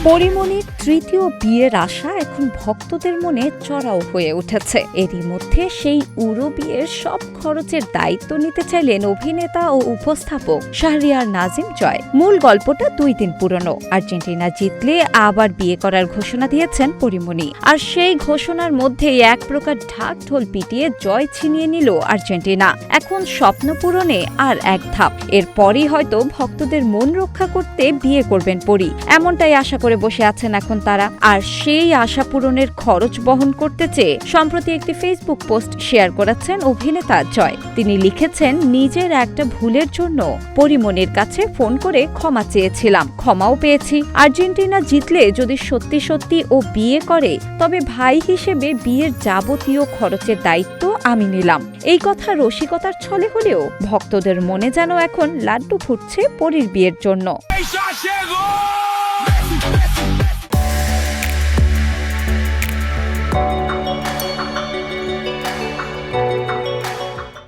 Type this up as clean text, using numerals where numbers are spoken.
পরিমণির তৃতীয় বিয়ের আশা এখন ভক্তদের মনে চড়াও হয়ে উঠেছে। এরই মধ্যে সেই উড়ো বিয়ের সব খরচের দায়িত্ব নিতে চাইলেন অভিনেতা ও উপস্থাপক শাহরিয়ার নাজিম জয়। মূল গল্পটা 2 দিন পুরনো। আর্জেন্টিনা জিতলে আবার বিয়ে করার ঘোষণা দিয়েছেন পরিমণি। আর সেই ঘোষণার মধ্যেই এক প্রকার ঢাক ঢোল পিটিয়ে জয় ছিনিয়ে নিল আর্জেন্টিনা। এখন স্বপ্ন পূরণে আর এক ধাপ। এরপরই হয়তো ভক্তদের মন রক্ষা করতে বিয়ে করবেন পরি, এমনটাই আশা করে বসে আছেন এখন তারা। আর সেই আশা পূরণের খরচ বহন করতে চেয়ে সম্প্রতি একটি ফেসবুক পোস্ট শেয়ার করেছেন অভিনেতা জয়। তিনি লিখেছেন, নিজের একটা ভুলের জন্য পরিমণির কাছে ফোন করে ক্ষমা চেয়েছিলাম, ক্ষমাও পেয়েছি। আর্জেন্টিনা জিতলে যদি সত্যি সত্যি ও বিয়ে করে, তবে ভাই হিসেবে বিয়ের যাবতীয় খরচের দায়িত্ব আমি নিলাম। এই কথা রসিকতার ছলে হলেও ভক্তদের মনে যেন এখন লাড্ডু ফুটছে পরির বিয়ের জন্য।